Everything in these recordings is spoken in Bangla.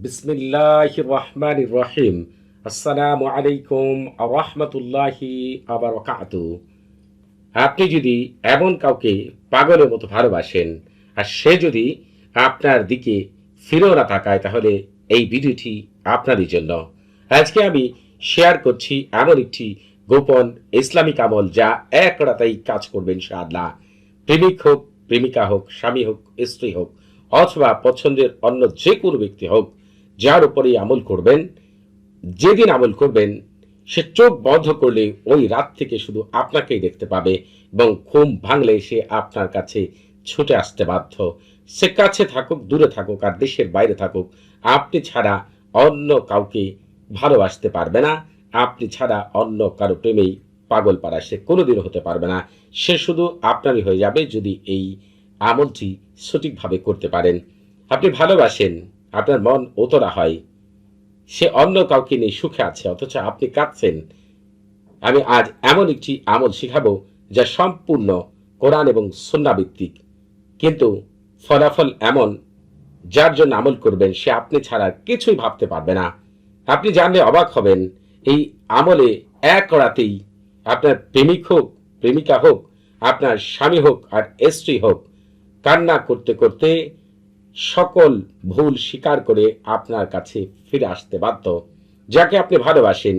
বিসমিল্লাহির রহমানির রহিম। আসসালামু আলাইকুম রাহমাতুল্লাহি ওয়া বারাকাতুহু। আপনি যদি এমন কাউকে পাগলের মতো ভালোবাসেন আর সে যদি আপনার দিকে ফিরেও না তাকায়, তাহলে এই ভিডিওটি আপনারই জন্য। আজকে আমি শেয়ার করছি এমন একটি গোপন ইসলামিক আমল যা এক রাতেই কাজ করবে ইনশাআল্লাহ। প্রেমিক হোক, প্রেমিকা হোক, স্বামী হোক, স্ত্রী হোক, অথবা পছন্দের অন্য যে কোনো ব্যক্তি হোক, যার উপরেই আমল করবেন, যেদিন আমল করবেন সে চোখ বন্ধ করলে ওই রাত থেকে শুধু আপনাকেই দেখতে পাবে এবং ঘুম ভাঙলে সে আপনার কাছে ছুটে আসতে বাধ্য। সে কাছে থাকুক, দূরে থাকুক আর দেশের বাইরে থাকুক, আপনি ছাড়া অন্য কাউকে ভালোবাসতে পারবে না। আপনি ছাড়া অন্য কারো প্রেমেই পাগল পাড়া সে কোনোদিনও হতে পারবে না। সে শুধু আপনারই হয়ে যাবে যদি এই আমলটি সঠিকভাবে করতে পারেন। আপনি ভালোবাসেন, আপনার মন ওতরা হয়, সে অন্য কাউকে নিয়ে সুখে আছে অথচ আপনি কাঁদছেন। আমি আজ এমন একটি আমল শিখাবো যা সম্পূর্ণ কোরআন এবং সুন্নাহ ভিত্তিক, কিন্তু ফলাফল এমন যার জন্য আমল করবেন সে আপনি ছাড়া কিছুই ভাবতে পারবে না। আপনি জানলে অবাক হবেন, এই আমলে এক রাতেই আপনার প্রেমিক হোক, প্রেমিকা হোক, আপনার স্বামী হোক আর স্ত্রী হোক, কান্না করতে করতে সকল ভুল স্বীকার করে আপনার কাছে ফিরে আসতে বাধ্য। যাকে আপনি ভালোবাসেন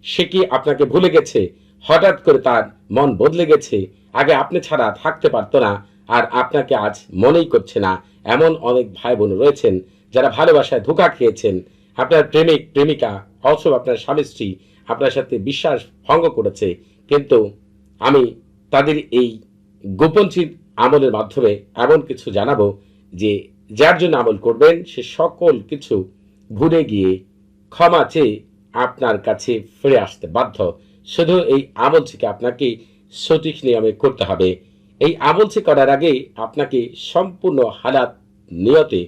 সে কি আপনাকে ভুলে গেছে? হঠাৎ করে তার মন বদলে গেছে, আগে আপনি ছাড়া থাকতে পারতো না আর আপনাকে আজ মনেই করছে না। এমন অনেক ভাই বোন রয়েছেন যারা ভালোবাসায় ধোঁকা খেয়েছেন। আপনার প্রেমিক প্রেমিকা অথবা আপনার স্বামী স্ত্রী আপনার সাথে বিশ্বাস ভঙ্গ করেছে, কিন্তু আমি তাদের এই গোপন আমলের মাধ্যমে এমন কিছু জানাবো যে যার জন্য আমল করবেন সে সকল কিছু ভুলে গিয়ে ক্ষমা চেয়ে আপনার কাছে ফিরে আসতে বাধ্য। শুধু এই আমলটিকে আপনাকে সঠিক নিয়মে করতে হবে। এই আমলটি করার আগে আপনাকে সম্পূর্ণ হালাত নিয়তে,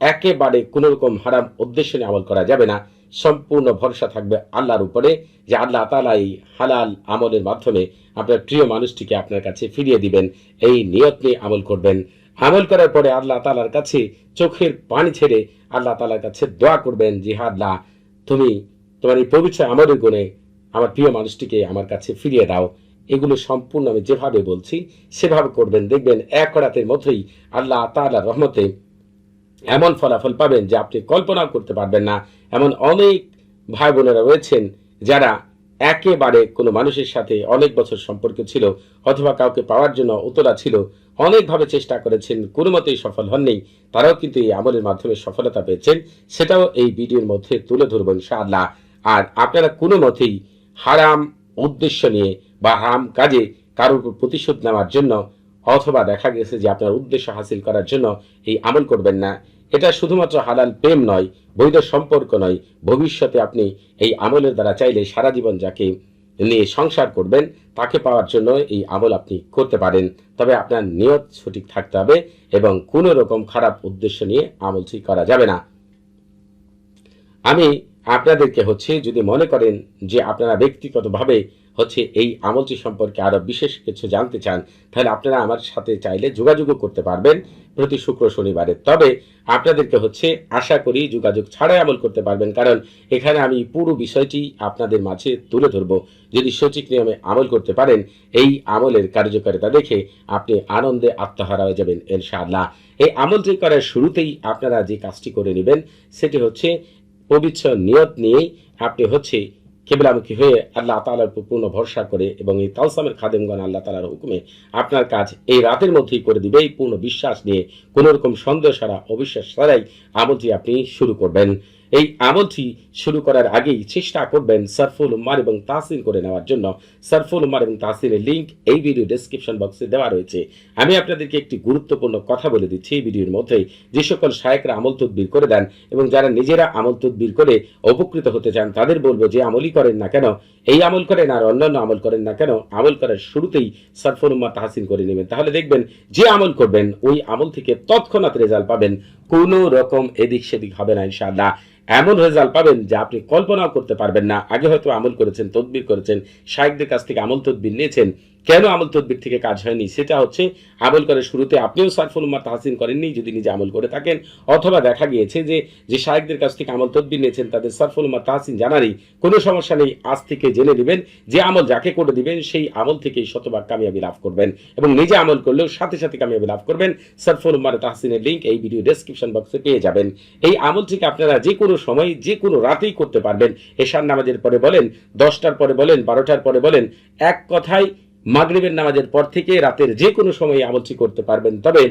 একেবারে কোনো রকম হারাম উদ্দেশ্য নিয়ে আমল করা যাবে না। সম্পূর্ণ ভরসা থাকবে আল্লাহর উপরে যে আল্লাহ তাআলা এই হালাল আমলের মাধ্যমে আপনার প্রিয় মানুষটিকে আপনার কাছে ফিরিয়ে দিবেন। এই নিয়ত নিয়ে আমল করবেন। আমল করার পরে আল্লাহ তাআলার কাছে চোখের পানি ছেড়ে আল্লাহ তাআলার কাছে দোয়া করবেন যে আল্লাহ, তুমি তোমার এই পবিত্র আমলের গুণে আমার প্রিয় মানুষটিকে আমার কাছে ফিরিয়ে দাও। এগুলো সম্পূর্ণ আমি যেভাবে বলছি সেভাবে করবেন। দেখবেন এক রাতের মধ্যেই আল্লাহ তাআলার রহমতে এমন ফলাফল পাবেন যে আপনি কল্পনাও করতে পারবেন না। এমন অনেক ভাই বোনেরা রয়েছেন যারা একেবারে কোনো মানুষের সাথে অনেক বছর সম্পর্ক ছিল অথবা কাউকে পাওয়ার জন্য উতলা ছিল, অনেকভাবে চেষ্টা করেছেন, কোনো মতেই সফল হননি। তারাও কিন্তু এই আমলের মাধ্যমে সফলতা পেয়েছেন। সেটাও এই ভিডিওর মধ্যে তুলে ধরবো ইনশাআল্লাহ। আর আপনারা কোনো মতেই হারাম উদ্দেশ্য নিয়ে বা হারাম কাজে কারোর উপর প্রতিশোধ নেওয়ার জন্য অথবা দেখা গেছে যে আপনার উদ্দেশ্য হাসিল করার জন্য এই আমল করবেন না। এটা শুধুমাত্র হালাল প্রেম নয়, বৈধ সম্পর্ক নয়। ভবিষ্যতে আপনি এই আমলের দ্বারা চাইলে সারা জীবন যাকে নিয়ে সংসার করবেন তাকে পাওয়ার জন্য এই আমল আপনি করতে পারেন। তবে আপনার নিয়ত সঠিক থাকতে হবে এবং কোনো রকম খারাপ উদ্দেশ্য নিয়ে আমলটি করা যাবে না। আমি আপনাদেরকে যদি মনে করেন যে আপনারা ব্যক্তিগতভাবে এই আমলটি সম্পর্কে আরো বিশেষ কিছু জানতে চান, তাহলে আপনারা আমার সাথে চাইলে যোগাযোগও করতে পারবেন প্রতি শুক্র শনিবারে। তবে আপনাদেরকে আশা করি যোগাযোগ ছাড়াই আমল করতে পারবেন, কারণ এখানে আমি পুরো বিষয়টি আপনাদের মাঝে তুলে ধরবো। যদি সঠিক নিয়মে আমল করতে পারেন, এই আমলের কার্যকারিতা দেখে আপনি আনন্দে আত্মহারা হয়ে যাবেন ইনশাআল্লাহ। এই আমলটি করার শুরুতেই আপনারা যে কাজটি করে নেবেন সেটি পবিত্র নিয়ত নিয়েই আপনি কিবলামুখী হয়ে আল্লাহ তাআলার উপর পূর্ণ ভরসা করে এবং এই তালসামের খাদেমগণ আল্লাহ তাআলার হুকুমে আপনার কাজ এই রাতের মধ্যেই করে দিবে। এই পূর্ণ বিশ্বাস নিয়ে কোনো রকম সন্দেহ ছাড়া, অবিশ্বাস ছাড়াই আমলটি আপনি শুরু করবেন। এই আমলটি শুরু করার আগেই চেষ্টা করবেন সরফুল উম্মার এবং তাহসিল করে নেওয়ার জন্য। সরফুল উম্মার এবং তাহসিলের লিঙ্ক এই ভিডিও ডেসক্রিপশন বক্সে দেওয়া রয়েছে। আমি আপনাদেরকে একটি গুরুত্বপূর্ণ কথা বলে দিচ্ছি এই ভিডিওর মধ্যেই। যে সকল শায়েখরা আমল তদবির করে দেন এবং যারা নিজেরা আমল তদবির করে উপকৃত হতে চান তাদের বলবো যে আমলই করেন না কেন, এই আমল করেন আর অন্যান্য আমল করেন না কেন, আমল করার শুরুতেই সরফুল উম্মাহ তাহসিল করে নেবেন। তাহলে দেখবেন যে আমল করবেন ওই আমল থেকে তৎক্ষণাৎ রেজাল্ট পাবেন। কোনো রকম এদিক সেদিক হবে না ইনশাআল্লাহ। এমন রেজাল্ট পাবেন যা আপনি কল্পনাও করতে পারবেন না। আগে হয়তো আমল করেছেন, তদবির করেছেন, শায়েখদের কাছ থেকে আমল তদবির নিয়েছেন, কেন আমল তদবির থেকে কাজ হয়নি, সেটা হচ্ছে আমল করার শুরুতে আপনিও সারফুল উম্মাহ তাহসিন করেননি যদি নিজে আমল করে থাকেন, অথবা দেখা গিয়েছে যে শায়েখদের কাছ থেকে আমল তদবির নিয়েছেন তাদের সারফুল উম্মাহ তাহসিন জানারই কোনো সমস্যা নেই। আজ থেকে জেনে নেবেন যে আমল যাকে করে দিবেন সেই আমল থেকেই শতভাগ কামিয়াবি লাভ করবেন, এবং নিজে আমল করলেও সাথে সাথে কামিয়াবি লাভ করবেন। সারফুল উম্মাহ তাহসিনের লিঙ্ক এই ভিডিও ডেসক্রিপশন বক্সে পেয়ে যাবেন। এই আমল থেকে আপনারা যে কোনো সময় যে কোনো রাতেই করতে পারবেন। এশার নামাজের পরে বলেন, 10টার পরে বলেন, 12টার পরে বলেন, এক কথায় মাগরিবের নামাজের পর থেকে রাতের যে কোনো সময় আমলটি করতে পারবেন। তবে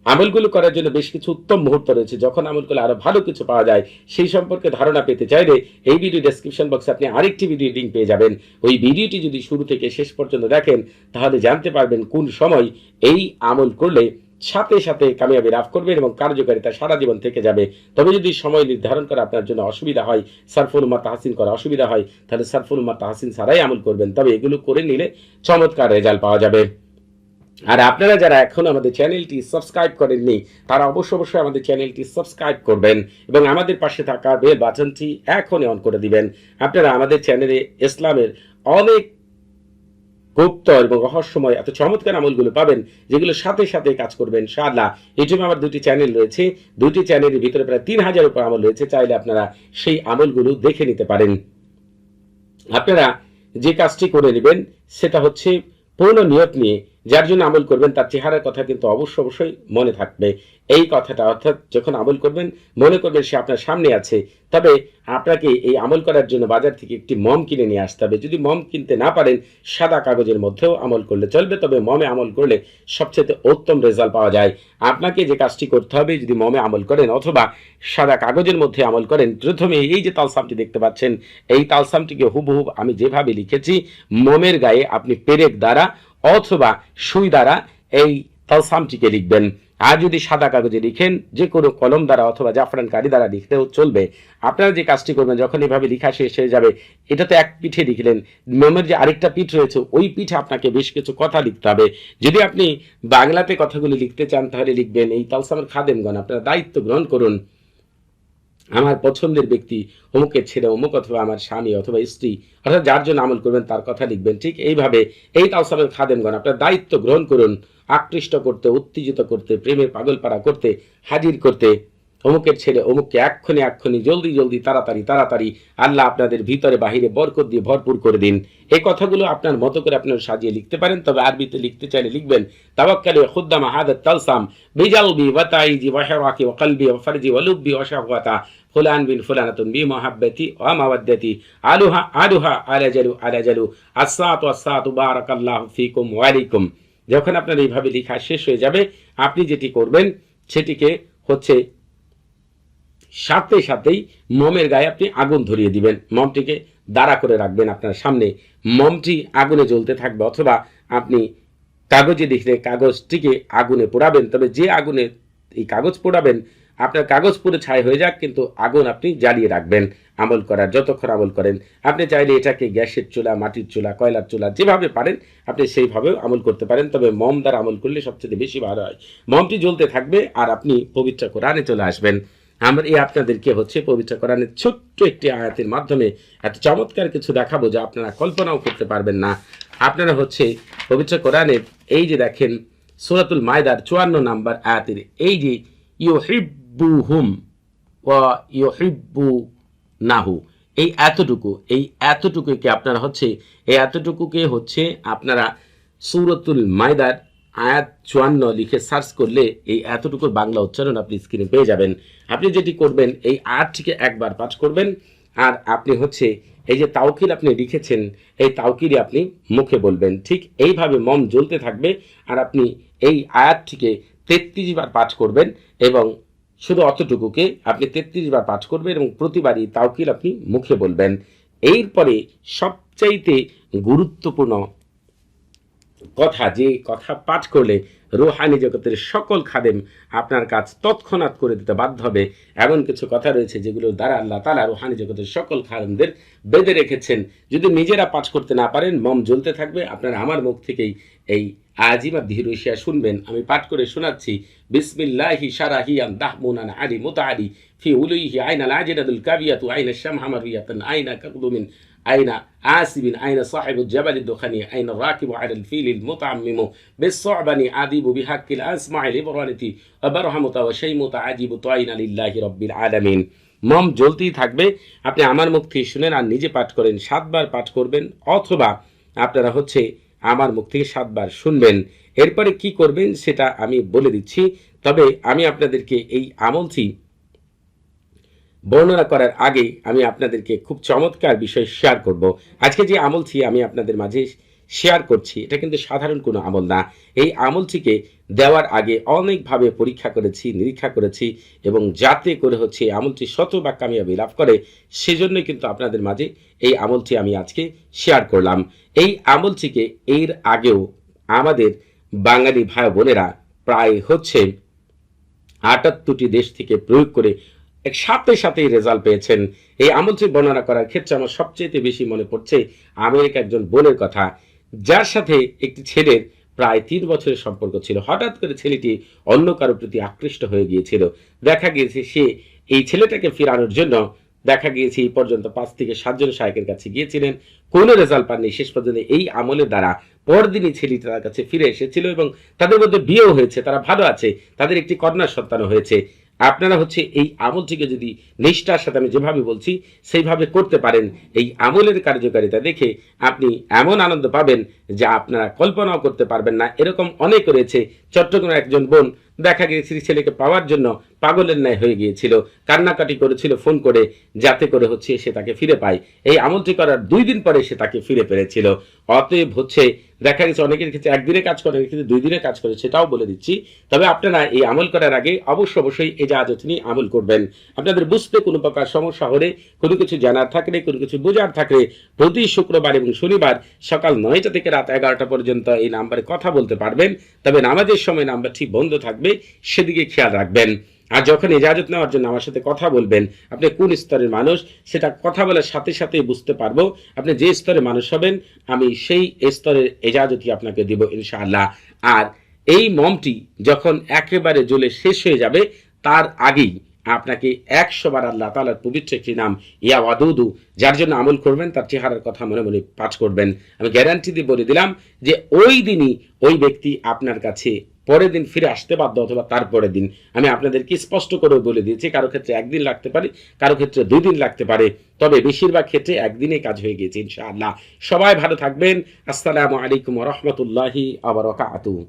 আমলগুলো করার জন্য বেশ কিছু উত্তম মুহূর্ত রয়েছে, যখন আমল করলে আরো ভালো কিছু পাওয়া যায়। সেই সম্পর্কে ধারণা পেতে চাইলে এই ভিডিও ডেসক্রিপশন বক্সে আপনি আরেকটি ভিডিও লিঙ্ক পেয়ে যাবেন। ওই ভিডিওটি যদি শুরু থেকে শেষ পর্যন্ত দেখেন তাহলে জানতে পারবেন কোন সময় এই আমল করলে সাথে সাথে কামিয়াবি লাভ করবেন এবং কার্যকারিতা সারা জীবন থেকে যাবে। তবে যদি সময় নির্ধারণ করা আপনার জন্য অসুবিধা হয়, সারফুল উম্মাহ তাহসিন করা অসুবিধা হয়, তাহলে সারফুল উম্মাহ তাহসিন ছাড়াই আমল করবেন। তবে এগুলো করে নিলে চমৎকার রেজাল্ট পাওয়া যাবে। আর আপনারা যারা এখনো আমাদের চ্যানেলটি সাবস্ক্রাইব করেননি তারা অবশ্যই আমাদের চ্যানেলটি সাবস্ক্রাইব করবেন এবং আমাদের পাশে থাকা বেল বাটনটি এখনই অন করে দিবেন। আপনারা আমাদের চ্যানেলে ইসলামের অনেক গুপ্ত এবং রহস্যময় এত চমৎকার আমলগুলো পাবেন যেগুলো সাথে সাথে কাজ করবেন ইনশাআল্লাহ। ইউটিউবে আমার 2টি চ্যানেল রয়েছে, 2টি চ্যানেলের ভিতরে প্রায় 3000 উপর আমল রয়েছে। চাইলে আপনারা সেই আমলগুলো দেখে নিতে পারেন। আপনারা যে কাজটি করে নেবেন সেটা হচ্ছে পূর্ণ নিয়ত নিয়ে যার জন্য আমল করবেন তার চেহারার কথা কিন্তু অবশ্যই মনে থাকবে। এই কথাটা অর্থাৎ যখন আমল করবেন মনে করবেন সে আপনার সামনে আছে। তবে আপনাকে এই আমল করার জন্য বাজার থেকে একটি মম কিনে নিয়ে আসতে হবে। যদি মম কিনতে না পারেন সাদা কাগজের মধ্যেও আমল করলে চলবে, তবে মমে আমল করলে সবচেয়ে উত্তম রেজাল্ট পাওয়া যায়। আপনাকে যে কাজটি করতে হবে, যদি মমে আমল করেন অথবা সাদা কাগজের মধ্যে আমল করেন, প্রথমে এই যে তালসামটি দেখতে পাচ্ছেন এই তালসামটিকে হুবহু আমি যেভাবে লিখেছি মমের গায়ে আপনি পেরেক দ্বারা অথবা সুই দ্বারা এই তালসামটিকে লিখবেন। আর যদি সাদা কাগজে লিখেন যে কোনো কলম দ্বারা অথবা জাফরান কালি দ্বারা লিখতেও চলবে। আপনারা যে কাজটি করবেন যখন এভাবে লিখা শেষ হয়ে যাবে, এটা তো এক পিঠে লিখলেন, মোমের যে আরেকটা পিঠ রয়েছে ওই পিঠে আপনাকে বেশ কিছু কথা লিখতে হবে। যদি আপনি বাংলাতে কথাগুলি লিখতে চান তাহলে লিখবেন, এই তালসামের খাদেমগণ আপনারা দায়িত্ব গ্রহণ করুন, আমার পছন্দের ব্যক্তি অমুকের ছেলে অমুক অথবা আমার স্বামী অথবা স্ত্রী, অর্থাৎ যার জন্য আমল করবেন তার কথা লিখবেন। ঠিক এইভাবে এই তাওসামের খাদেমগণ আপনার দায়িত্ব গ্রহণ করুন, আকৃষ্ট করতে, উত্তেজিত করতে, প্রেমে পাগলপাড়া করতে, হাজির করতে অমুকের ছেলে অমুককে এক্ষুনি জলদি তাড়াতাড়ি আল্লাহ আপনাদের ভিতরে বাহিরে বরকত দিয়ে ভরপুর করে দিন। এই কথাগুলো আপনার মতো করে আপনার সাজিয়ে লিখতে পারেন। তবে আরবিতে লিখতে চাইলে লিখবেন তাওয়াক্কালু খুদ্দামা হাদাত তালসাম বিজালবি ওয়া তাইজি ওয়া হিরাকি ওয়া কলবি ওয়া ফারজি ওয়া লুব্বি ওয়া শাহওয়াতা ফুলান বিন ফুলানাতুন বি মুহাব্বতি ওয়া মাওয়াদ্দাতি আলুহা আলাজালু আসসাতু বারাকাল্লাহু ফিকুম ওয়া আলাইকুম। যখন আপনার এইভাবে লেখা শেষ হয়ে যাবে আপনি যেটি করবেন সেটিকে হচ্ছে সাথে সাথেই মমের গায়ে আপনি আগুন ধরিয়ে দিবেন। মমটিকে দাঁড়া করে রাখবেন আপনার সামনে, মমটি আগুনে জ্বলতে থাকবে। অথবা আপনি কাগজে লিখলে কাগজটিকে আগুনে পোড়াবেন। তবে যে আগুনে এই কাগজ পোড়াবেন আপনার কাগজ পুরো ছাই হয়ে যাক, কিন্তু আগুন আপনি জ্বালিয়ে রাখবেন আমল করার যতক্ষণ আমল করেন। আপনি চাইলে এটাকে গ্যাসের চুলা, মাটির চুলা, কয়লার চুলা যেভাবে পারেন আপনি সেইভাবেও আমল করতে পারেন। তবে মম দ্বারা আমল করলে সবচেয়ে বেশি ভালো হয়। মমটি জ্বলতে থাকবে আর আপনি পবিত্র কোরআনে চলে আসবেন। আমরা আপনাদেরকে হচ্ছে পবিত্র কোরআনের ছোট্ট একটি আয়াতের মাধ্যমে এত চমৎকার কিছু দেখাবো যা আপনারা কল্পনাও করতে পারবেন না। আপনারা হচ্ছে পবিত্র কোরআনের এই যে দেখেন সূরাতুল মায়দার 54 নম্বর আয়াতের এই যে ইউহিব্বুহুম ওয়া ইউহিব্বুনাহু, এই এতটুকুকে আপনারা হচ্ছে এই এতটুকুকে হচ্ছে আপনারা সূরাতুল মায়দার আয়াত 54 লিখে সার্চ করলে এই এতটুকুর বাংলা উচ্চারণ আপনি স্ক্রিনে পেয়ে যাবেন। আপনি যেটি করবেন এই আয়াতটিকে একবার পাঠ করবেন আর আপনি হচ্ছে এই যে তাওকিল আপনি লিখেছেন এই তাওকিলই আপনি মুখে বলবেন। ঠিক এইভাবে মম জ্বলতে থাকবে আর আপনি এই আয়াতটিকে 33 বার পাঠ করবেন এবং শুধু অতটুকুকে আপনি 33 বার পাঠ করবেন এবং প্রতিবারই তাওকিল আপনি মুখে বলবেন। এরপরে সবচাইতে গুরুত্বপূর্ণ কথা, যে কথা পাঠ করলে রুহানি জগতের সকল খাদেম আপনার কাজ তৎক্ষণাৎ করে দিতে বাধ্য হবে, এমন কিছু কথা রয়েছে যেগুলোর দ্বারা আল্লাহ তাআলা রুহানি জগতের সকল খাদেমদের বেঁধে রেখেছেন। যদি নিজেরা পাঠ করতে না পারেন মম জ্বলতে থাকবে। আপনারা আমার মুখ থেকেই এই আজিমা ধীরুশিয়া শুনবেন। আমি পাঠ করে শোনাচ্ছি। বিসমিল্লাহি শারাহিয়ান দাহমুনান আলি মুতাআলি ফি উলুইহি আইনাল আজিরাতুল কাবিয়াতু আইনাশ শামহা মারিয়াতান আইনা কাকদুমিন আইনা আসিবিন আইনা সাহিবুল জাবালি দোখানি আইনা রাকিবু আলাল ফিলিল মুতাআম্মিমু বিসসাবানি আদিবু বিহাক্কিল আসমাইল ইবরানিতি আবারহামুতা ওয়া শাইমুতা আজিবু তাইনা লিল্লাহি রাব্বিল আলামিন। মম জ্বলতেই থাকবে। আপনি আমার মুখ থেকে শুনেন আর নিজে পাঠ করেন, 7 বার পাঠ করবেন, অথবা আপনারা আমার মুখ থেকে 7 বার শুনবেন। এরপরে কি করবেন সেটা আমি বলে দিচ্ছি। তবে আমি আপনাদেরকে এই আমলটি বর্ণনা করার আগে আমি আপনাদেরকে খুব চমৎকার বিষয় শেয়ার করব। আজকে যে আমলটি আমি আপনাদের মাঝে শেয়ার করছি এটা কিন্তু সাধারণ কোনো আমল না। এই আমলটিকে দেওয়ার আগে অনেকভাবে পরীক্ষা করেছি, নিরীক্ষা করেছি, এবং যাতে করে এই আমলটি শতভাগ কামিয়াবি লাভ করে সেজন্যই কিন্তু আপনাদের মাঝে এই আমলটি আমি আজকে শেয়ার করলাম। এই আমলটিকে এর আগেও আমাদের বাঙালি ভাই বোনেরা প্রায় 78টি দেশ থেকে প্রয়োগ করে সাথে সাথেই রেজাল্ট পেয়েছেন। এই আমলটি বর্ণনা করার ক্ষেত্রে আমার সবচেয়ে বেশি মনে পড়ছে আমেরিকা একজন বোনের কথা, যার সাথে একটি ছেলের প্রায় 3 বছরের সম্পর্ক ছিল। হঠাৎ করে ছেলেটি অন্য কারোর প্রতি আকৃষ্ট হয়ে গিয়েছিল। দেখা গিয়েছে সে এই ছেলেটাকে ফিরানোর জন্য দেখা গিয়েছে এই পর্যন্ত 5 থেকে 7 জন শায়েখের কাছে গিয়েছিলেন, কোনো রেজাল্ট পাননি। শেষ পর্যন্ত এই আমলের দ্বারা পরদিনই ছেলেটি তার কাছে ফিরে এসেছিল এবং তাদের মধ্যে বিয়েও হয়েছে, তারা ভালো আছে, তাদের একটি কন্যা সন্তানও হয়েছে। আপনারা এই আমলটিকে যদি নিষ্ঠার সাথে আমি যেভাবে বলছি সেইভাবে করতে পারেন, এই আমলের কার্যকারিতা দেখে আপনি এমন আনন্দ পাবেন যা আপনারা কল্পনাও করতে পারবেন না। এরকম অনেক রয়েছে। চট্টগ্রামের একজন বোন দেখা গিয়েছে ছেলেকে পাওয়ার জন্য পাগলের ন্যায় হয়ে গিয়েছিল, কান্নাকাটি করেছিল ফোন করে, যাতে করে সে তাকে ফিরে পায়। এই আমলটি করার 2 দিন পরে সে তাকে ফিরে পেরেছিল। অতএব দেখা গেছে অনেকের ক্ষেত্রে 1 দিনে কাজ করে, কিন্তু 2 দিনে কাজ করে, সেটাও বলে দিচ্ছি। তবে আপনারা এই আমল করার আগে অবশ্যই এজাজত নিয়ে আমল করবেন। আপনাদের বুঝতে কোনো প্রকার সমস্যা হলে, কোনো কিছু জানার থাকলে, কোনো কিছু বোঝার থাকলে প্রতি শুক্রবার এবং শনিবার সকাল 9টা থেকে রাত 11টা পর্যন্ত এই নাম্বারে কথা বলতে পারবেন। তবে নামাজের সময় নাম্বারটি বন্ধ থাকবে, সেদিকে খেয়াল রাখবেন। আর যখন ইজাজত নেওয়ার জন্য আমার সাথে কথা বলবেন, আপনি কোন স্তরের মানুষ সেটা কথা বলার সাথে সাথেই বুঝতে পারবো। আপনি যে স্তরের মানুষ হবেন আমি সেই স্তরের ইজাজতই আপনাকে দিব ইনশাআল্লাহ। আর এই মমটি যখন একেবারে জ্বলে শেষ হয়ে যাবে তার আগেই আপনাকে 100 বার আল্লাহ তাআলার পবিত্র একটি নাম ইয়া ওয়াদুদু, যার জন্য আমল করবেন তার চেহারার কথা মনে মনে পাঠ করবেন। আমি গ্যারান্টি দিয়ে বলে দিলাম যে ওই দিনই ওই ব্যক্তি আপনার কাছে পরের দিন ফিরে আসতে বাধ্য, অথবা তারপরের দিন। আমি আপনাদেরকে স্পষ্ট করে বলে দিয়েছি, কারো ক্ষেত্রে 1 দিন লাগতে পারে, কারো ক্ষেত্রে 2 দিন লাগতে পারে, তবে বেশিরভাগ ক্ষেত্রে 1 দিনে কাজ হয়ে গেছে ইনশাআল্লাহ। সবাই ভালো থাকবেন। আসসালামু আলাইকুম ওয়া রাহমাতুল্লাহি ওয়া বারাকাতুহু।